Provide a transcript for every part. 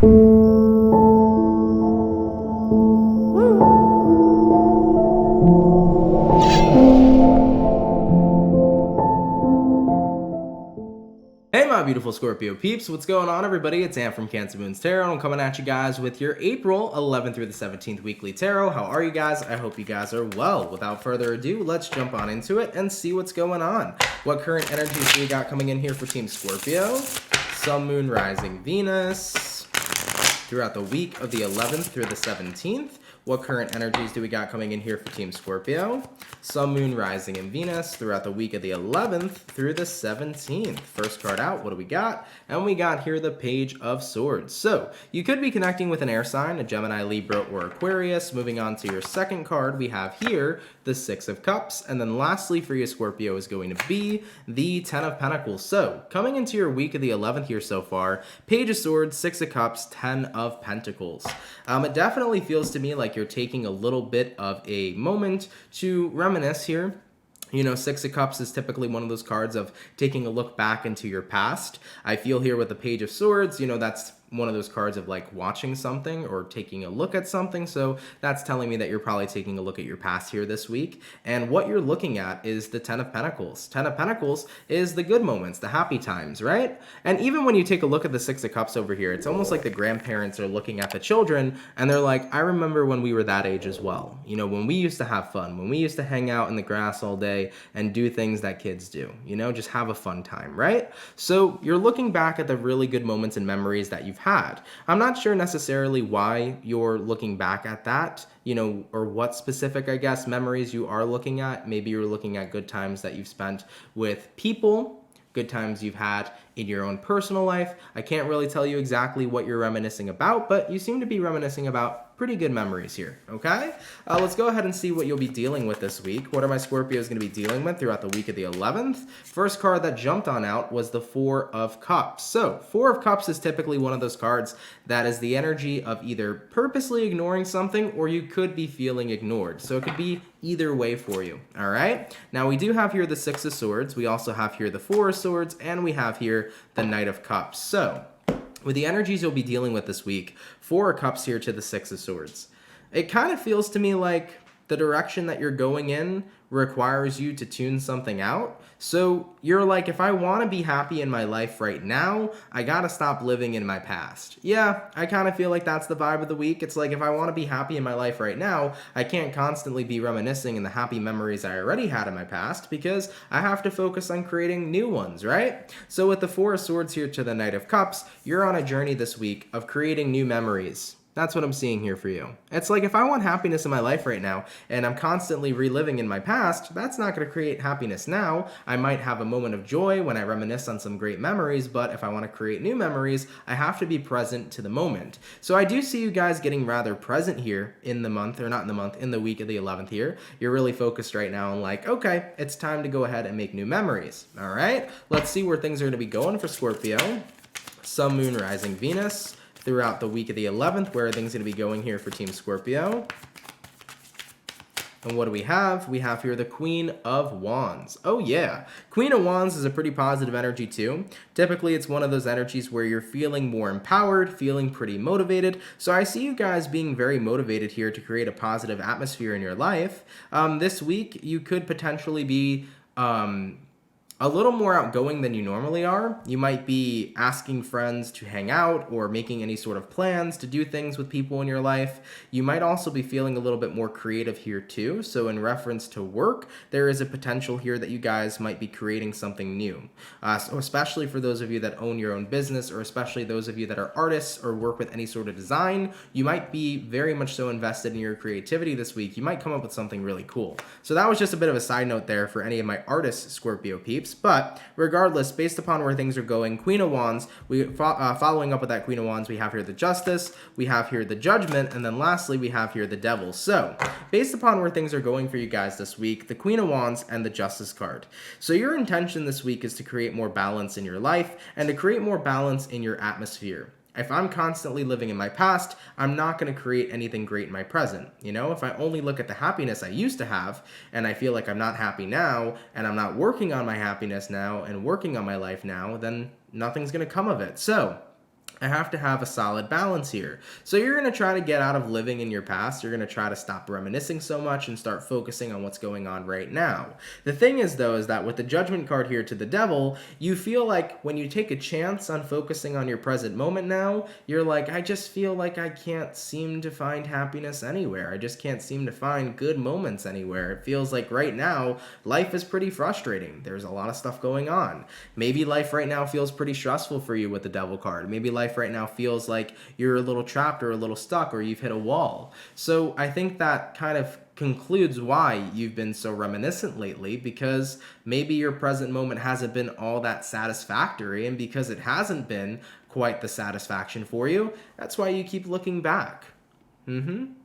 Hey my beautiful Scorpio peeps, what's going on everybody? It's Am from CancerMoonsTarot, and I'm coming at you guys with your April 11th through the 17th weekly tarot. How are you guys? I hope you guys are well. Without further ado, let's jump on into it and see what's going on. What current energies do we got coming in here for Team Scorpio? Sun, Moon, Rising, Venus. Throughout the week of the 11th through the 17th. What current energies do we got coming in here for Team Scorpio? Sun, Moon, Rising, and Venus throughout the week of the 11th through the 17th. First card out, what do we got? And we got here the Page of Swords. So, you could be connecting with an air sign, a Gemini, Libra, or Aquarius. Moving on to your second card, we have here the Six of Cups. And then lastly for you, Scorpio, is going to be the Ten of Pentacles. So, coming into your week of the 11th here so far, Page of Swords, Six of Cups, Ten of Pentacles. It definitely feels to me like you're taking a little bit of a moment to reminisce here. You know, Six of Cups is typically one of those cards of taking a look back into your past. I feel here with the Page of Swords, you know, that's one of those cards of like watching something or taking a look at something. So that's telling me that you're probably taking a look at your past here this week. And what you're looking at is the Ten of Pentacles. Ten of Pentacles is the good moments, the happy times, right? And even when you take a look at the Six of Cups over here, it's almost like the grandparents are looking at the children and they're like, I remember when we were that age as well. You know, when we used to have fun, when we used to hang out in the grass all day and do things that kids do, you know, just have a fun time, right? So you're looking back at the really good moments and memories that you've had. I'm not sure necessarily why you're looking back at that, you know, or what specific, I guess, memories you are looking at. Maybe you're looking at good times that you've spent with people, good times you've had in your own personal life. I can't really tell you exactly what you're reminiscing about, but you seem to be reminiscing about pretty good memories here, okay? Let's go ahead and see what you'll be dealing with this week. What are my Scorpios going to be dealing with throughout the week of the 11th? First card that jumped on out was the Four of Cups. So, Four of Cups is typically one of those cards that is the energy of either purposely ignoring something or you could be feeling ignored. So it could be either way for you, all right? Now, we do have here the Six of Swords. We also have here the Four of Swords, and we have here the Knight of Cups. So, with the energies you'll be dealing with this week, Four of Cups here to the Six of Swords. It kind of feels to me like the direction that you're going in requires you to tune something out. So you're like, if I want to be happy in my life right now, I got to stop living in my past. Yeah, I kind of feel like that's the vibe of the week. It's like, if I want to be happy in my life right now, I can't constantly be reminiscing in the happy memories I already had in my past because I have to focus on creating new ones, right? So with the Four of Swords here to the Knight of Cups, you're on a journey this week of creating new memories. That's what I'm seeing here for you. It's like, if I want happiness in my life right now and I'm constantly reliving in my past, that's not going to create happiness now. I might have a moment of joy when I reminisce on some great memories, but if I want to create new memories, I have to be present to the moment. So I do see you guys getting rather present here in the month, or not in the month, in the week of the 11th here. You're really focused right now on like, okay, it's time to go ahead and make new memories. All right, let's see where things are going to be going for Scorpio. Sun, Moon, Rising, Venus. Throughout the week of the 11th, where are things going to be going here for Team Scorpio? And what do we have? We have here the Queen of Wands. Oh yeah, Queen of Wands is a pretty positive energy too. Typically, it's one of those energies where you're feeling more empowered, feeling pretty motivated. So I see you guys being very motivated here to create a positive atmosphere in your life. This week, you could potentially be a little more outgoing than you normally are. You might be asking friends to hang out or making any sort of plans to do things with people in your life. You might also be feeling a little bit more creative here too. So in reference to work, there is a potential here that you guys might be creating something new. So especially for those of you that own your own business, or especially those of you that are artists or work with any sort of design, you might be very much so invested in your creativity this week. You might come up with something really cool. So that was just a bit of a side note there for any of my artist Scorpio peeps. But regardless, based upon where things are going, Queen of Wands, following up with that Queen of Wands, we have here the Justice, we have here the Judgment, and then lastly, we have here the Devil. So, based upon where things are going for you guys this week, the Queen of Wands and the Justice card. So your intention this week is to create more balance in your life and to create more balance in your atmosphere. If I'm constantly living in my past, I'm not going to create anything great in my present. You know, if I only look at the happiness I used to have and I feel like I'm not happy now and I'm not working on my happiness now and working on my life now, then nothing's going to come of it. So I have to have a solid balance here. So you're going to try to get out of living in your past. You're going to try to stop reminiscing so much and start focusing on what's going on right now. The thing is, though, is that with the Judgment card here to the Devil, you feel like when you take a chance on focusing on your present moment now, you're like, I just feel like I can't seem to find happiness anywhere. I just can't seem to find good moments anywhere. It feels like right now, life is pretty frustrating. There's a lot of stuff going on. Maybe life right now feels pretty stressful for you with the Devil card. Maybe life right now feels like you're a little trapped or a little stuck or you've hit a wall. So I think that kind of concludes why you've been so reminiscent lately, because maybe your present moment hasn't been all that satisfactory, and because it hasn't been quite the satisfaction for you, that's why you keep looking back.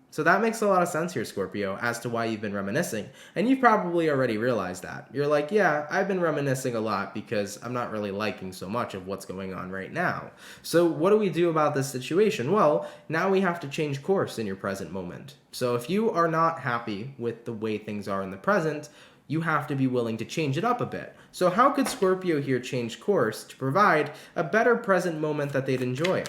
So that makes a lot of sense here, Scorpio, as to why you've been reminiscing. And you've probably already realized that. You're like, yeah, I've been reminiscing a lot because I'm not really liking so much of what's going on right now. So what do we do about this situation? Well, now we have to change course in your present moment. So if you are not happy with the way things are in the present, you have to be willing to change it up a bit. So how could Scorpio here change course to provide a better present moment that they'd enjoy?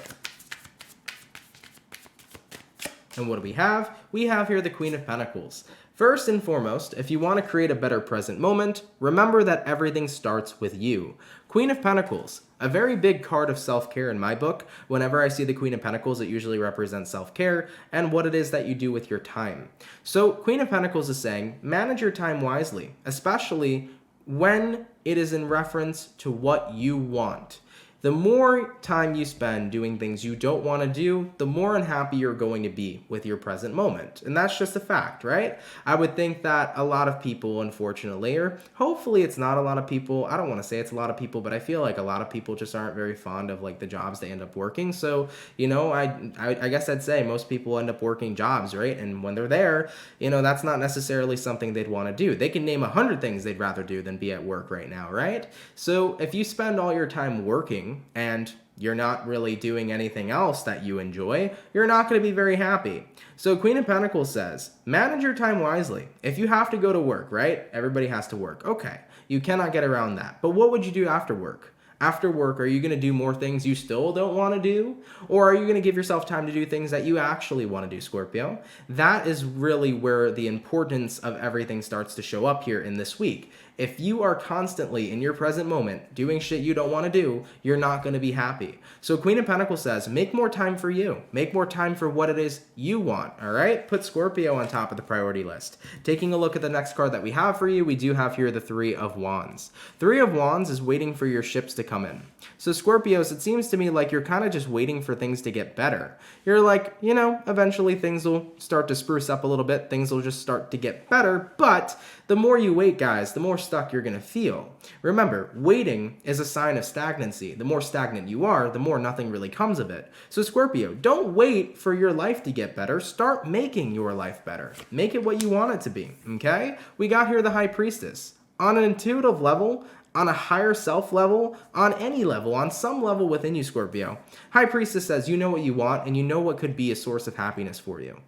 And what do we have? We have here the Queen of Pentacles. First and foremost, if you want to create a better present moment, remember that everything starts with you. Queen of Pentacles, a very big card of self-care in my book. Whenever I see the Queen of Pentacles, it usually represents self-care and what it is that you do with your time. So Queen of Pentacles is saying, manage your time wisely, especially when it is in reference to what you want. The more time you spend doing things you don't want to do, the more unhappy you're going to be with your present moment. And that's just a fact, right? I would think that a lot of people, unfortunately, or hopefully it's not a lot of people, I don't want to say it's a lot of people, but I feel like a lot of people just aren't very fond of like the jobs they end up working. So, you know, I guess I'd say most people end up working jobs, right? And when they're there, you know, that's not necessarily something they'd want to do. They can name 100 things they'd rather do than be at work right now, right? So if you spend all your time working, and you're not really doing anything else that you enjoy, you're not going to be very happy. So Queen of Pentacles says, manage your time wisely. If you have to go to work, right? Everybody has to work. Okay, you cannot get around that. But what would you do after work? After work, are you going to do more things you still don't want to do? Or are you going to give yourself time to do things that you actually want to do, Scorpio? That is really where the importance of everything starts to show up here in this week. If you are constantly in your present moment doing shit you don't want to do, you're not going to be happy. So Queen of Pentacles says, make more time for you. Make more time for what it is you want, all right? Put Scorpio on top of the priority list. Taking a look at the next card that we have for you, we do have here the Three of Wands. Three of Wands is waiting for your ships to come in. So Scorpios, it seems to me like you're kind of just waiting for things to get better. You're like, you know, eventually things will start to spruce up a little bit. Things will just start to get better. But the more you wait, guys, the more stuck you're going to feel. Remember, waiting is a sign of stagnancy. The more stagnant you are, the more nothing really comes of it. So Scorpio, don't wait for your life to get better. Start making your life better. Make it what you want it to be, okay? We got here the High Priestess. On an intuitive level, on a higher self level, on any level, on some level within you, Scorpio, High Priestess says you know what you want and you know what could be a source of happiness for you.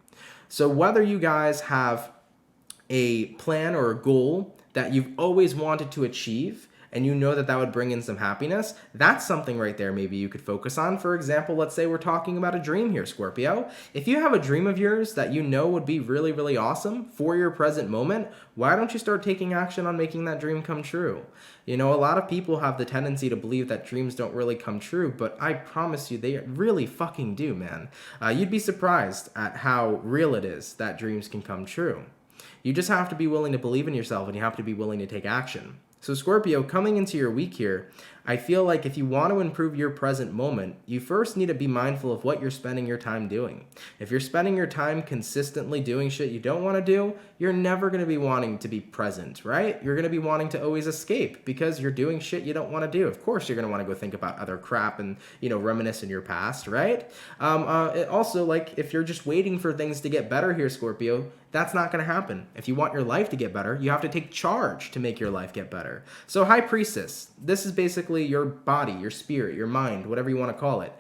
So whether you guys have a plan or a goal that you've always wanted to achieve, and you know that that would bring in some happiness, that's something right there maybe you could focus on. For example, let's say we're talking about a dream here, Scorpio. If you have a dream of yours that you know would be really, really awesome for your present moment, why don't you start taking action on making that dream come true? You know, a lot of people have the tendency to believe that dreams don't really come true, but I promise you they really fucking do, man. You'd be surprised at how real it is that dreams can come true. You just have to be willing to believe in yourself, and you have to be willing to take action. So Scorpio, coming into your week here, I feel like if you want to improve your present moment, you first need to be mindful of what you're spending your time doing. If you're spending your time consistently doing shit you don't want to do, you're never going to be wanting to be present, right? You're going to be wanting to always escape because you're doing shit you don't want to do. Of course, you're going to want to go think about other crap and, you know, reminisce in your past, right? Also, like, if you're just waiting for things to get better here, Scorpio, that's not going to happen. If you want your life to get better, you have to take charge to make your life get better. So High Priestess, this is basically your body, your spirit, your mind, whatever you want to call it.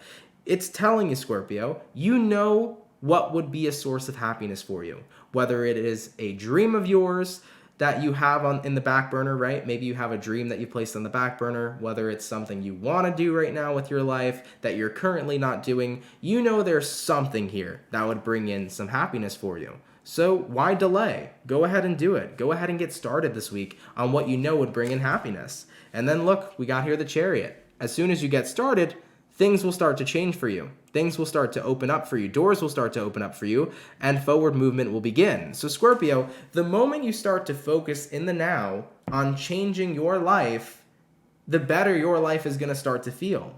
It's telling you, Scorpio, you know what would be a source of happiness for you. Whether it is a dream of yours, that you have in the back burner, right? Maybe you have a dream that you placed on the back burner, whether it's something you want to do right now with your life that you're currently not doing. You know there's something here that would bring in some happiness for you. So why delay? Go ahead and do it. Go ahead and get started this week on what you know would bring in happiness. And then look, we got here the Chariot. As soon as you get started, things will start to change for you. Things will start to open up for you. Doors will start to open up for you, and forward movement will begin. So Scorpio, the moment you start to focus in the now on changing your life, the better your life is going to start to feel.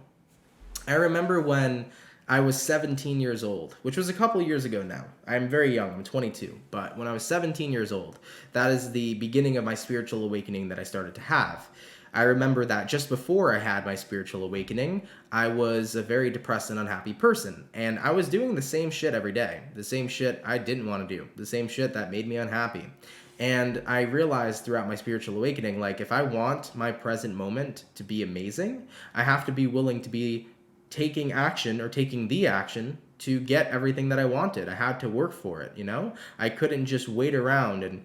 I remember when I was 17 years old, which was a couple years ago now. I'm very young, I'm 22, but when I was 17 years old, that is the beginning of my spiritual awakening that I started to have. I remember that just before I had my spiritual awakening, I was a very depressed and unhappy person. And I was doing the same shit every day. The same shit I didn't want to do. The same shit that made me unhappy. And I realized throughout my spiritual awakening, like, if I want my present moment to be amazing, I have to be willing to be taking action or taking the action to get everything that I wanted. I had to work for it, you know? I couldn't just wait around and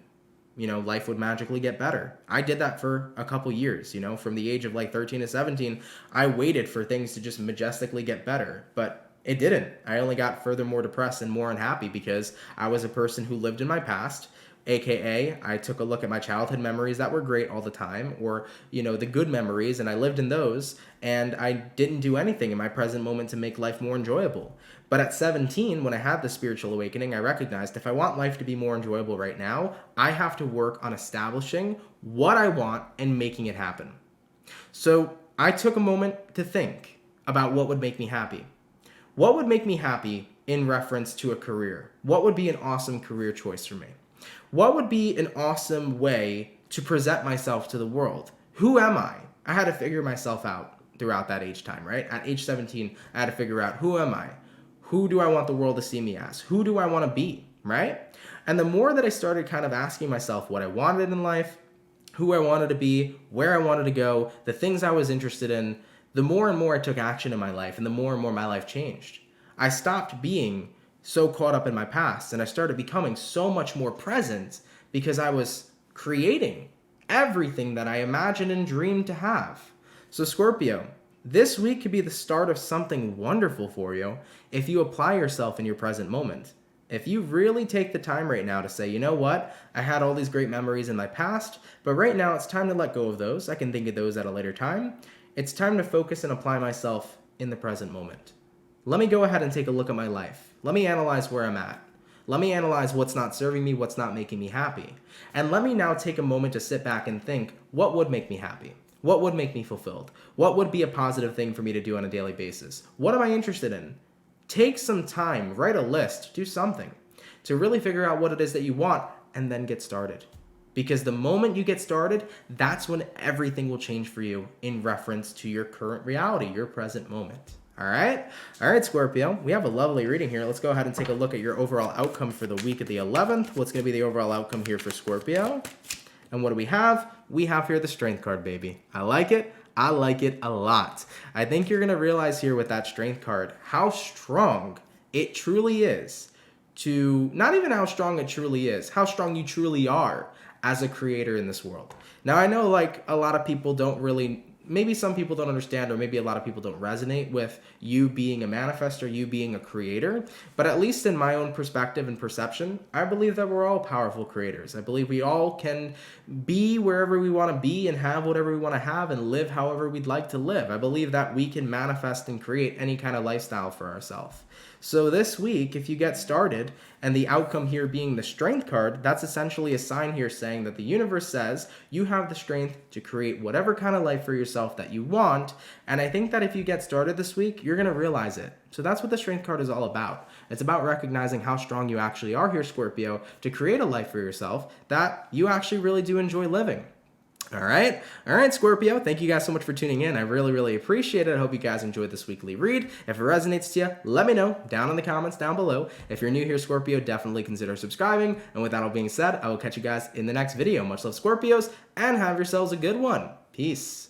life would magically get better. I did that for a couple years, from the age of like 13 to 17, I waited for things to just majestically get better, but it didn't. I only got further more depressed and more unhappy because I was a person who lived in my past, AKA I took a look at my childhood memories that were great all the time, or, the good memories, and I lived in those, and I didn't do anything in my present moment to make life more enjoyable. But at 17, when I had the spiritual awakening, I recognized if I want life to be more enjoyable right now, I have to work on establishing what I want and making it happen. So I took a moment to think about what would make me happy. What would make me happy in reference to a career? What would be an awesome career choice for me? What would be an awesome way to present myself to the world? Who am I? I had to figure myself out throughout that age time, right? At age 17, I had to figure out, who am I? Who do I want the world to see me as? Who do I want to be, right? And the more that I started kind of asking myself what I wanted in life, who I wanted to be, where I wanted to go, the things I was interested in, the more and more I took action in my life, and the more and more my life changed. I stopped being so caught up in my past, and I started becoming so much more present because I was creating everything that I imagined and dreamed to have. So Scorpio, this week could be the start of something wonderful for you if you apply yourself in your present moment. If you really take the time right now to say, you know what, I had all these great memories in my past, but right now it's time to let go of those. I can think of those at a later time. It's time to focus and apply myself in the present moment. Let me go ahead and take a look at my life. Let me analyze where I'm at. Let me analyze what's not serving me, what's not making me happy. And let me now take a moment to sit back and think, what would make me happy? What would make me fulfilled? What would be a positive thing for me to do on a daily basis? What am I interested in? Take some time, write a list, do something to really figure out what it is that you want, and then get started. Because the moment you get started, that's when everything will change for you in reference to your current reality, your present moment. All right, Scorpio, we have a lovely reading here. Let's go ahead and take a look at your overall outcome for the week of the 11th. What's going to be the overall outcome here for Scorpio? And what do we have? We have here the Strength card, baby. I like it. I like it a lot. I think you're going to realize here with that Strength card how strong it truly is to, not even how strong it truly is, how strong you truly are as a creator in this world. Now, I know like a lot of people don't really, maybe some people don't understand, or maybe a lot of people don't resonate with you being a manifestor, you being a creator. But at least in my own perspective and perception, I believe that we're all powerful creators. I believe we all can be wherever we want to be and have whatever we want to have and live however we'd like to live. I believe that we can manifest and create any kind of lifestyle for ourselves. So this week, if you get started, and the outcome here being the Strength card, that's essentially a sign here saying that the universe says you have the strength to create whatever kind of life for yourself that you want. And I think that if you get started this week, you're going to realize it. So that's what the Strength card is all about. It's about recognizing how strong you actually are here, Scorpio, to create a life for yourself that you actually really do enjoy living. All right, Scorpio, thank you guys so much for tuning in. I really appreciate it. I hope you guys enjoyed this weekly read. If it resonates to you, let me know down in the comments down below. If you're new here, Scorpio, definitely consider subscribing. And with that all being said, I will catch you guys in the next video. Much love, Scorpios, and have yourselves a good one. Peace.